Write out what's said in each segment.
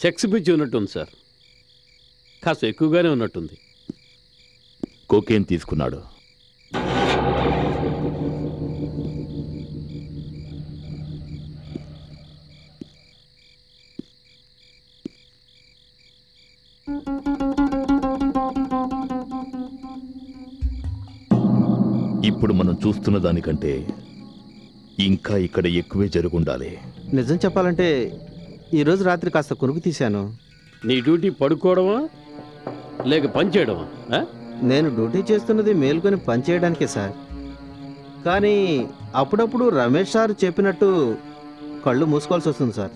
Sex పిచ్చి ఉన్నట్టుంది sir, కాస్త ఎక్కువగానే ఉన్నట్టుంది. కోకేన్ తీసుకున్నాడు. ఇప్పుడు మనం చూస్తున్న దానికంటే ఇంకా ఇక్కడ ఎక్కువే జరుగుండాలి. నిజం చెప్పాలంటే ఈరోజు రాత్రి కాస్త కొనుక్కు తీశాను. నీ డ్యూటీ పడుకోవడమా లేక పని చేయడమా? నేను డ్యూటీ చేస్తున్నది మేల్కొని పని చేయడానికే సార్. కానీ అప్పుడప్పుడు రమేష్ సార్ చెప్పినట్టు కళ్ళు మూసుకోవాల్సి వస్తుంది సార్.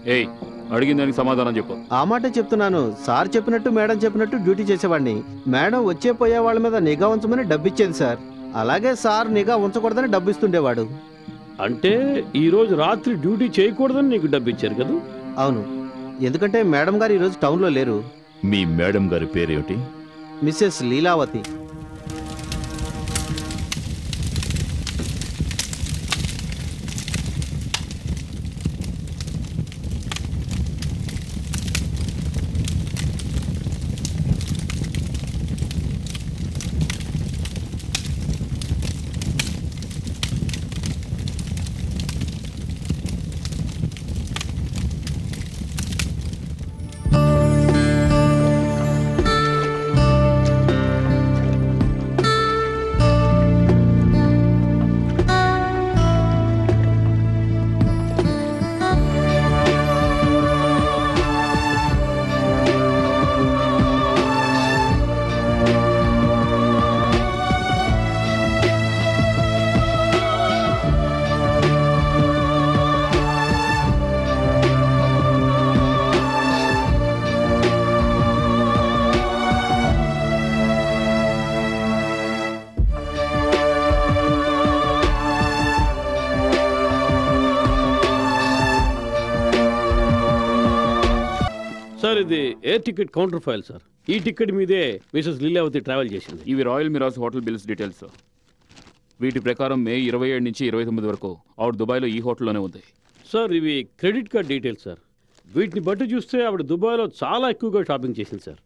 అడిగిన దానికి సమాధానం చెప్పు. ఆ మాటే చెప్తున్నాను. సార్ చెప్పినట్టు మేడం చెప్పినట్టు డ్యూటీ చేసేవాడిని. మేడం వచ్చే పోయే వాళ్ళ మీద నిఘా ఉంచమని డబ్బు ఇచ్చేది సార్. అలాగే సార్ నిఘా ఉంచకూడదని డబ్బు ఇస్తుండేవాడు. అంటే ఈరోజు రాత్రి డ్యూటీ చేయకూడదని నీకు డబ్బు ఇచ్చారు కదా? అవును, ఎందుకంటే మేడం గారు ఈరోజు టౌన్లో లేరు. మీ మేడం గారి పేరేమిటి? మిస్సెస్ లీలావతి. సార్ ఇది air ticket counter file sir. ఈ టికెట్ మీదే మిసెస్ లీలావతి ట్రావెల్ చేసింది. ఇవి Royal Mirage hotel bills details. వీటి ప్రకారం మే 27 నుంచి 29 వరకు ఆవిడ దుబాయ్లో ఈ హోటల్లోనే ఉంది. సార్ ఇవి క్రెడిట్ కార్డ్ డీటెయిల్స్ సార్. వీటిని బట్టి చూస్తే ఆవిడ దుబాయ్లో చాలా ఎక్కువగా షాపింగ్ చేసింది సార్.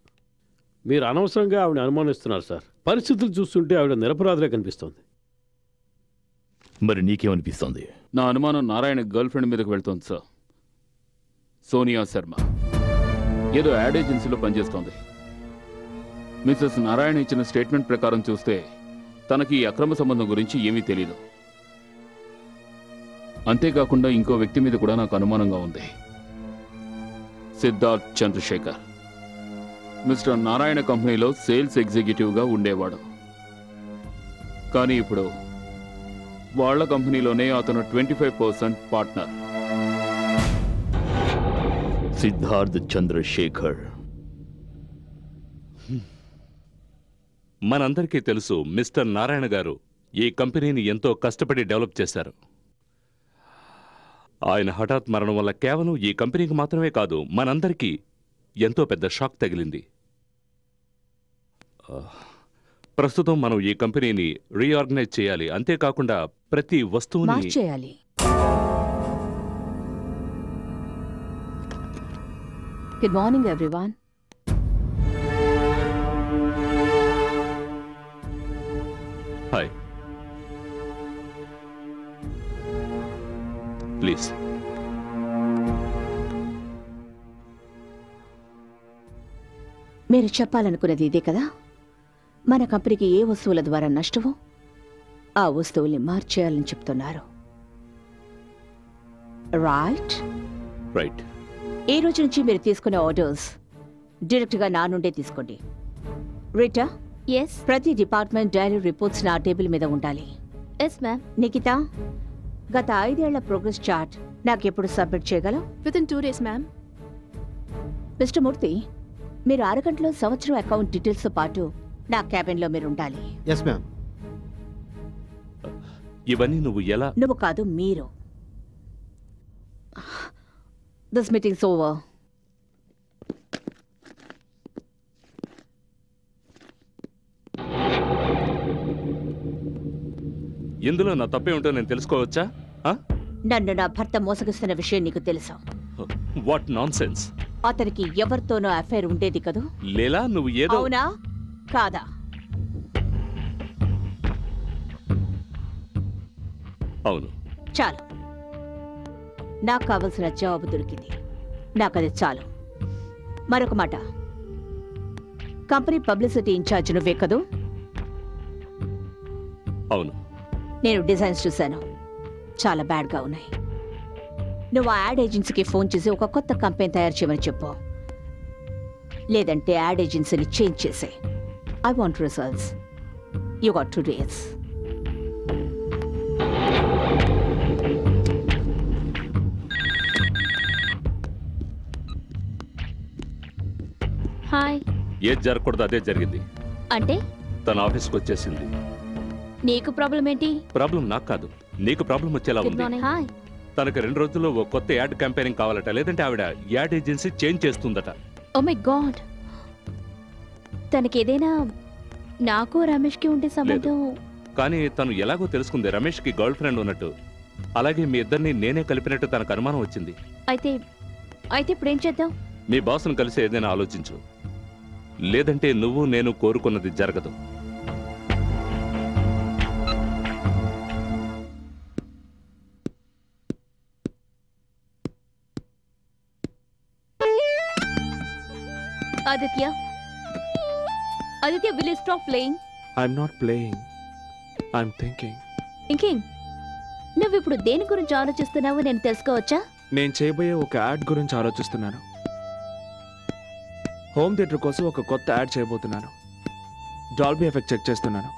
మీరు అనవసరంగా ఆవిడ అనుమానిస్తున్నారు సార్. పరిస్థితులు చూస్తుంటే ఆవిడ నిరపరాధులే కనిపిస్తోంది. మరి నీకేమనిపిస్తోంది? నా అనుమానం నారాయణ గర్ల్ ఫ్రెండ్ మీదకి వెళ్తోంది సార్. సోనియా శర్మ ఏదో యాడ్ ఏజెన్సీలో పనిచేస్తోంది. మిసెస్ నారాయణ ఇచ్చిన స్టేట్మెంట్ ప్రకారం చూస్తే తనకి ఈ అక్రమ సంబంధం గురించి ఏమీ తెలీదు. అంతేకాకుండా ఇంకో వ్యక్తి మీద కూడా నాకు అనుమానంగా ఉంది. సిద్ధార్థ్ చంద్రశేఖర్ మిస్టర్ నారాయణ కంపెనీలో సేల్స్ ఎగ్జిక్యూటివ్గా ఉండేవాడు. కానీ ఇప్పుడు వాళ్ళ కంపెనీలోనే అతను 25% పార్ట్నర్. సిద్ధార్థ్ చంద్రశేఖర్. మనందరికీ తెలుసు మిస్టర్ నారాయణ గారు ఈ కంపెనీని ఎంతో కష్టపడి డెవలప్ చేశారు. ఆయన హఠాత్ మరణం వల్ల కేవలం ఈ కంపెనీకి మాత్రమే కాదు, మనందరికీ ఎంతో పెద్ద షాక్ తగిలింది. ప్రస్తుతం మనం ఈ కంపెనీని రీఆర్గనైజ్ చేయాలి. అంతేకాకుండా ప్రతి వస్తువుని మార్చేయాలి. Good morning everyone. Hi, please. మీరు చెప్పాలనుకున్నది ఇదే కదా? మన కంపెనీకి ఏ వస్తువుల ద్వారా నష్టమో ఆ వస్తువుల్ని మార్చేయాలని చెప్తున్నారు. రైట్? రైట్. ఈ రోజు నుంచి మీరు తీసుకునే ఆర్డర్స్ డైరెక్ట్గా నా నుండే తీసుకోండి. రీటా, ఎస్ ప్రతి డిపార్ట్మెంట్ డైరీ రిపోర్ట్స్ నా టేబుల్ మీద ఉండాలి. Yes ma'am. నిఖిత, గత 5 ఏళ్ల ప్రోగ్రెస్ చార్ట్ నాకెప్పుడు సబ్మిట్ చేయగలవు? Within 2 days ma'am. Mister Murthy, మీరు 6 గంటలో సంవత్సరం అకౌంట్ డీటెయిల్స్తో పాటు నా క్యాబిన్లో మీరు ఉండాలి. Yes ma'am. ఇవన్నీ నువ్వు ఎలా? నువ్వు కాదు, మీరు. This meetings over. ఇందులో నా తప్పే ఉంటో నేను తెలుసుకోవచ్చా? నన్ను నా భర్త మోసగిస్తున్న విషయం నీకు తెలుసా? What non sense. అతనికి ఎవరితోనో అఫైర్ ఉండేది కదూ? లేలా, నువ్వు ఏదో. అవునా కాదా? అవును. చాలు, నాకు కావలసిన జవాబు దొరికింది. నాకది చాలు. మరొక మాట, కంపెనీ పబ్లిసిటీ ఇన్ఛార్జ్ నువ్వే కదూ? అవును. నేను డిజైన్స్ చూశాను, చాలా బ్యాడ్గా ఉన్నాయి. నువ్వు ఆ యాడ్ ఏజెన్సీకి ఫోన్ చేసి ఒక కొత్త కంపెనీ తయారు చేయమని చెప్పు. లేదంటే యాడ్ ఏజెన్సీని చేంజ్ చేసే. I want results. You got 2 days. Hi. ఏది జరగకూడదు అదే జరిగింది. అంటే తన ఆఫీస్కి వచ్చేసింది. నీకు ప్రాబ్లం ఏంటి? ప్రాబ్లం నాకు కాదు, నీకు ప్రాబ్లం వచ్చేలా గుడ్ ఉంది. మార్నింగ్. హాయ్. తనకు 2 రోజుల్లో ఓ కొత్త యాడ్ క్యాంపెయినింగ్ కావాలట, లేదంటే ఆవిడ యాడ్ ఏజెన్సీ చేంజ్ చేస్తుందట. Oh my God. తనకి ఏదైనా నాకు రమేష్కి ఉండే సంబంధం? కానీ తను ఎలాగో తెలుసుకుంది రమేష్కి గర్ల్ ఫ్రెండ్ ఉన్నట్టు. అలాగే మీ ఇద్దరిని నేనే కలిపినట్టు తనకు అనుమానం వచ్చింది. అయితే ఇప్పుడు ఏం చేద్దాం? మీ బాస్ను కలిసి ఏదైనా ఆలోచించు, లేదంటే నువ్వు నేను కోరుకున్నది జరగదు. Aditya, will you stop playing? I'm not playing. I'm thinking. Thinking? నువ్వు ఇప్పుడు దేని గురించి ఆలోచిస్తున్నావో నేను తెలుసుకోవచ్చా? నేను చేయబోయే ఒక యాడ్ గురించి ఆలోచిస్తున్నాను. హోమ్ థియేటర్ కోసం ఒక కొత్త యాడ్ చేయబోతున్నాను. డాల్బీ ఎఫెక్ట్ చెక్ చేస్తున్నాను.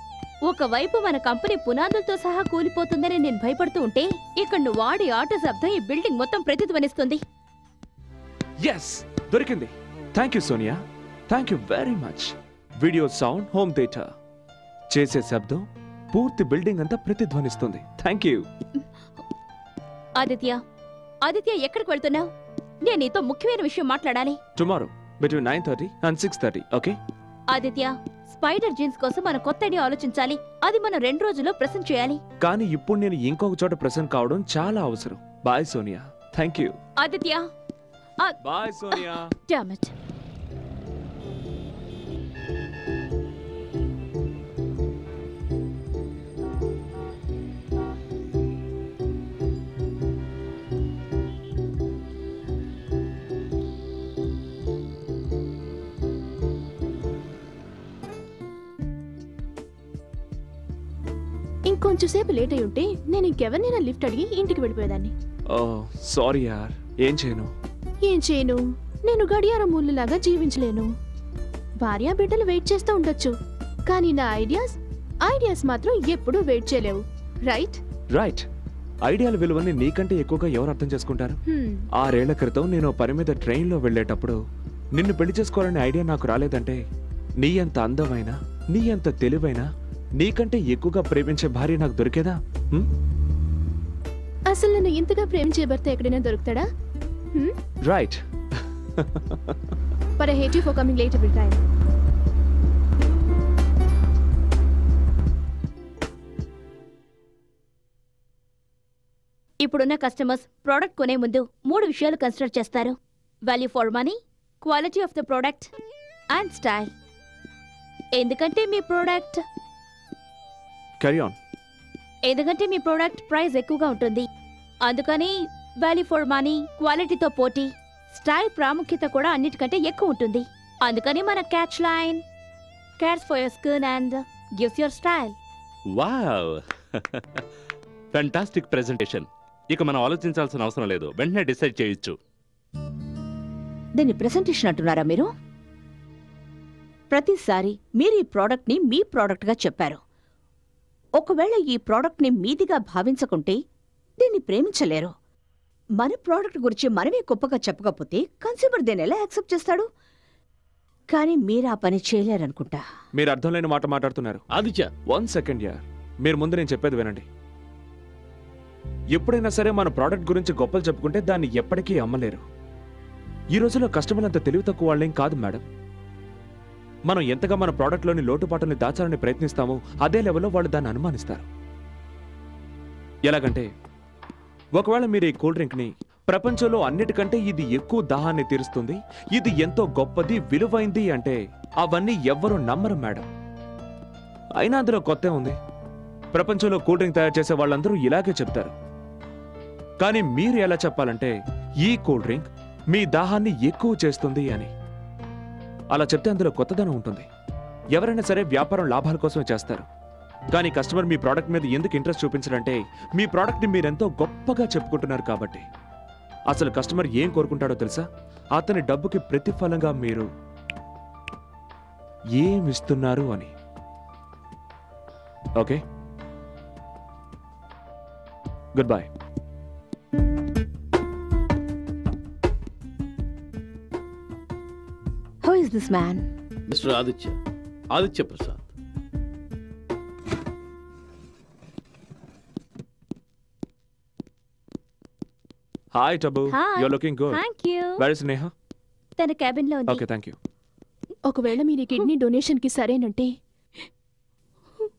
ఒకవైపు మన కంపెనీ పునాదులతో సహా కూలిపోతుందని నేను భయపడుతూ ఉంటే, ఇక్కడ నువ్వు వాడి ఆట శబ్దం ఈ బిల్డింగ్ మొత్తం ప్రతిధ్వనిస్తుంది. ఎస్, దొరికింది. Thank you Sonia, thank you very much. Video sound home theatre చేసే శబ్దం పూర్తి బిల్డింగ్ అంతా ప్రతిధ్వనిస్తుంది. Thank you. ఆదిత్య ఎక్కడికి వెళ్తున్నావు? నేను నీతో ముఖ్యమైన విషయం మాట్లాడాలి. Tomorrow between 9:30 and 6:30. Okay Aditya, spider jeans కోసం మనం కొత్త ఐడియా ఆలోచించాలి. అది మనం 2 రోజుల్లో ప్రెజెంట్ చేయాలి. కానీ ఇప్పుడు నేను ఇంకొక చోట ప్రెసెంట్ కావడం చాలా అవసరం. Bye Sonia. Thank you. Aditya. Bye Sonia. Damn it. ఇంకొంచెం సేపు లేట్ అయి ఉంటే నేను ఇంకెవరినైనా లిఫ్ట్ అడిగి ఇంటికి వెళ్ళిపోయేదాన్ని. ఓ సారీ యార్. ఏం చేయను? నేను గడియారం ముళ్ళులాగా జీవించలేను. భార్య బిడ్డలు వెయిట్ చేస్తూ ఉండొచ్చు, కానీ నా ఐడియాస్ మాత్రం ఎప్పుడూ వెయిట్ చేయలేవు. రైట్. ఐడియాల విలువని నీకంటే ఎక్కువగా ఎవరు అర్థం చేసుకుంటారు? 6 ఏళ్ల క్రితం నేను పని మీద ట్రైన్లో వెళ్ళేటప్పుడు నిన్ను పెళ్లి చేసుకోవాలనే ఐడియా నాకు రాలేదంటే, నీ అంత అందమైన, నీ అంత తెలివైన, నీకంటే ఎక్కువగా ప్రేమించే భార్య నాకు దొరికేదా? అసలు నన్ను ఇంతగా ప్రేమించే భర్త ఎక్కడైనా దొరుకుతాడా? Right. But I hate you for coming late every time. ఇప్పుడున్న కస్టమర్స్ ప్రోడక్ట్ కొనే ముందు 3 విషయాలు కన్సిడర్ చేస్తారు. Value for money, quality of the product and style. ఎందుకంటే మీ ప్రోడక్ట్ ప్రైస్ ఎక్కువగా ఉంటుంది. అందుకని వాల్యూ ఫర్ మనీ, క్వాలిటీతో పోటీ, స్టైల్ ప్రాముఖ్యత కూడా అన్నిటికంటే ఎక్కువ ఉంటుంది. అందుకని మన catch line cares for your skin and gives your style. Wow, fantastic presentation. ఇక మనం ఆలోచించాల్సిన అవసరం లేదు, వెంటనే డిసైడ్ చేయొచ్చు. దీన్ని ప్రెజెంటేషన్ అంటున్నారా మీరు? ప్రతిసారి మీరు ఈ ప్రోడక్ట్ని మీ ప్రోడక్ట్గా చెప్పారు. ఒకవేళ ఈ ప్రోడక్ట్ని మీదిగా భావించకుంటే దీన్ని ప్రేమించలేరు. మన ప్రోడక్ట్ గురించి మనమే గొప్పగా చెప్పకపోతే కన్స్యూమర్ దీన్ని ఎలా యాక్సెప్ట్ చేస్తాడు? కానీ మీరు ఆ పని చేయలేరనుకుంటా. మీరు అర్థం లేని మాట మాట్లాడుతున్నారు. ఆదిత్య, 1 సెకండ్ యార్, మీరు ముందు నేను చెప్పేది వినండి. ఎప్పుడైనా సరే మన ప్రోడక్ట్ గురించి గొప్పలు చెప్పుకుంటే దాన్ని ఎప్పటికీ అమ్మలేరు. ఈ రోజుల్లో కస్టమర్లు అంత తెలివి తక్కువ వాళ్ళేం కాదు మేడం. మనం ఎంతగా మన ప్రోడక్ట్లోని లోటుపాటుని దాచాలని ప్రయత్నిస్తామో అదే లెవెల్లో వాళ్ళు దాన్ని అనుమానిస్తారు. ఎలాగంటే, ఒకవేళ మీరు ఈ కూల్ డ్రింక్ని ప్రపంచంలో అన్నిటికంటే ఇది ఎక్కువ దాహాన్ని తీరుస్తుంది, ఇది ఎంతో గొప్పది, విలువైంది అంటే అవన్నీ ఎవ్వరూ నమ్మరు మేడం. అయినా అందులో కొత్త ఉంది. ప్రపంచంలో కూల్ డ్రింక్ తయారు చేసే వాళ్ళందరూ ఇలాగే చెప్తారు. కానీ మీరు ఎలా చెప్పాలంటే ఈ కూల్ డ్రింక్ మీ దాహాన్ని ఎక్కువ చేస్తుంది అని. అలా చెప్తే అందులో కొత్తదనం ఉంటుంది. ఎవరైనా సరే వ్యాపారం లాభాల కోసమే చేస్తారు. కానీ కస్టమర్ మీ ప్రోడక్ట్ మీద ఎందుకు ఇంట్రెస్ట్ చూపించారంటే మీ ప్రోడక్ట్ని మీరెంతో గొప్పగా చెప్పుకుంటున్నారు కాబట్టి. అసలు కస్టమర్ ఏం కోరుకుంటాడో తెలుసా? అతని డబ్బుకి ప్రతిఫలంగా మీరు ఏమిస్తున్నారు అని. Okay, goodbye. How is this man? Mister Aditya Prasad. Hi Tabu, Hi. You are looking good. Thank you. Where is Neha? తన క్యాబిన్ లో ఉంది. Okay, thank you. ఒకవేళ మీరు ఈ కిడ్నీ డొనేషన్కి సరేనంటే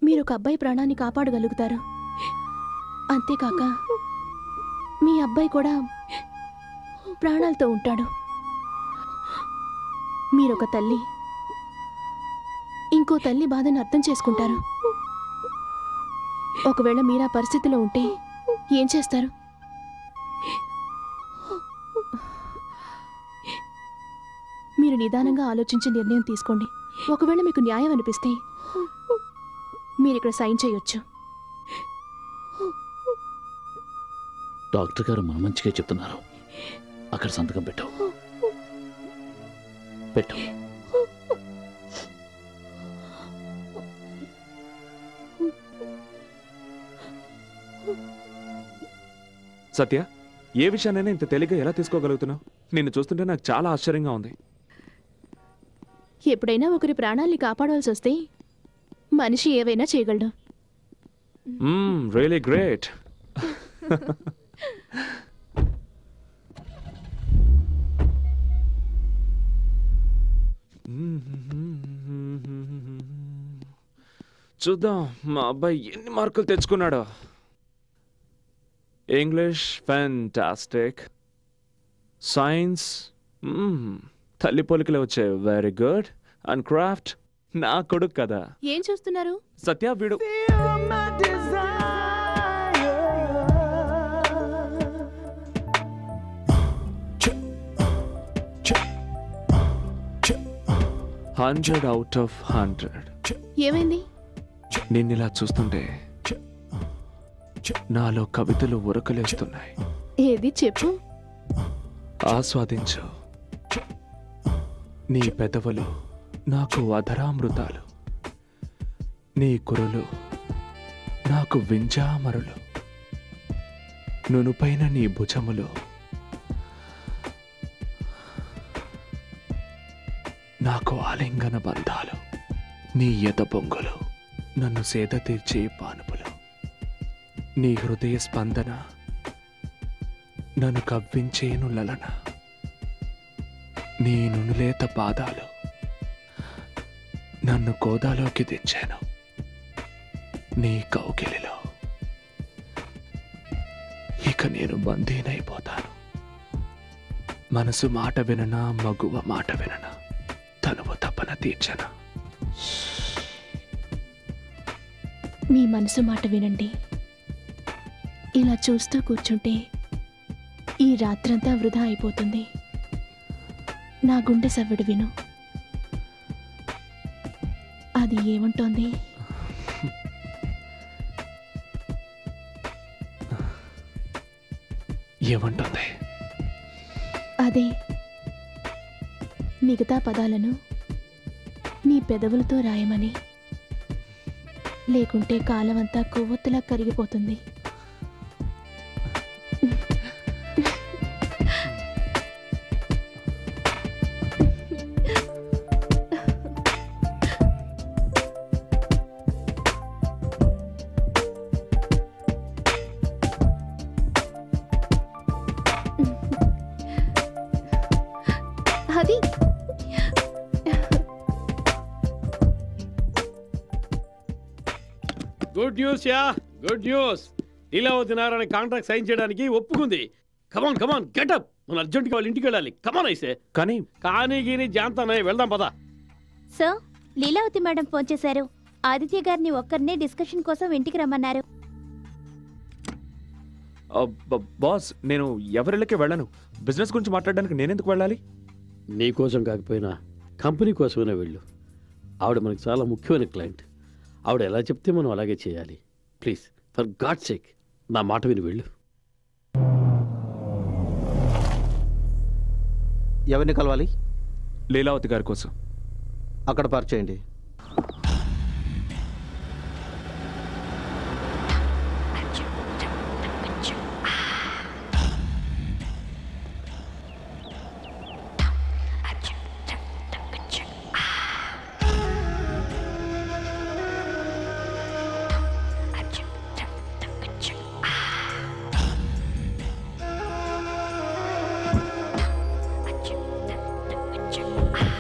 మీరు ఒక అబ్బాయి ప్రాణాన్ని కాపాడగలుగుతారు. అంతేకాక మీ అబ్బాయి కూడా ప్రాణాలతో ఉంటాడు. మీరొక తల్లి ఇంకో తల్లి బాధను అర్థం చేసుకుంటారు. ఒకవేళ మీరు ఆ పరిస్థితిలో ఉంటే ఏం చేస్తారు? మీరు నిదానంగా ఆలోచించి నిర్ణయం తీసుకోండి. ఒకవేళ మీకు న్యాయం అనిపిస్తే మీరు ఇక్కడ సైన్ చేయొచ్చు. డాక్టర్ గారు మన మంచిగా చెప్తున్నారు. అక్కడ సంతకం పెట్టు. సత్య, ఏ విషయాన్నైనా ఇంత తేలిగ్గా ఎలా తీసుకోగలుగుతున్నావు? నిన్ను చూస్తుంటే నాకు చాలా ఆశ్చర్యంగా ఉంది. ఎప్పుడైనా ఒకరి ప్రాణాల్ని కాపాడాల్సి వస్తే మనిషి ఏవైనా చేయగలడు. Really great. చూద్దాం మా అబ్బాయి ఎన్ని మార్కులు తెచ్చుకున్నాడో. ఇంగ్లీష్ ఫ్యాంటాస్టిక్, సైన్స్ తల్లి పోలికలు వచ్చాయి, వెరీ గుడ్. అండ్ క్రాఫ్ట్ నా కొడుకు కదా. ఏం చూస్తున్నారు? సత్య, వీడు హండ్రెడ్ అవుట్ ఆఫ్ 100. ఏమైంది? నిన్నిలా చూస్తుంటే నాలో కవితలు ఉరకలేస్తున్నాయి. ఏది చెప్పు. ఆస్వాదించు. నీ పెదవులు నాకు అధరామృతాలు, నీ కురులు నాకు వింజామరులు, నునుపైన నీ భుజములు నాకు ఆలింగన బంధాలు, నీ ఎద పొంగులు నన్ను సేద తీర్చే పానుపులు, నీ హృదయ స్పందన నన్ను కవ్వించేను లలన, నీ నునులేత పాదాలు నన్ను కోదాలోకి దించాను, నీ కౌగిలిలో ఇక నేను బందీనైపోతాను. మనసు మాట విననా, మగువ మాట విననా, తనువు తపన తీర్చనా. మీ మనసు మాట వినండి. ఇలా చూస్తూ కూర్చుంటే ఈ రాత్రంతా వృధా అయిపోతుంది. నా గుండె సవ్వడు విను. అది ఏమంటోంది? ఏమంటుంది? అదే మిగతా పదాలను నీ పెదవులతో రాయమని. లేకుంటే కాలమంతా కొవ్వొత్తులా కరిగిపోతుంది. అది good news yeah, good news. Leelavathi Narayana contract sign చేయడానికి ఒప్పుకుంది. కమాన్ కమాన్ గెటప్, మనం అర్జెంట్గా వాళ్ళ ఇంటికి వెళ్ళాలి. కమాన్ ఐసే. కానీ గీని జాంతానే వెళ్దాం పదా. సార్, లీలావతి మేడం ఫోన్ చేశారు. ఆదిత్య గారిని ఒక్కరినే డిస్కషన్ కోసం ఇంటికి రమ్మన్నారు. బాస్, నేను ఎవరిళ్ళకి వెళ్ళను. బిజినెస్ గురించి మాట్లాడడానికి నేనెందుకు వెళ్ళాలి? నీ కోసం కాకపోయినా కంపెనీ కోసమైనా వెళ్ళు. ఆవిడ మనకు చాలా ముఖ్యమైన క్లయింట్. ఆవిడ ఎలా చెప్తే మనం అలాగే చేయాలి. ప్లీజ్, ఫర్ గాడ్ సేక్ నా మాట విని వెళ్ళు. ఎవరిని కలవాలి? లీలావతి గారి కోసం. అక్కడ పార్క్ చేయండి.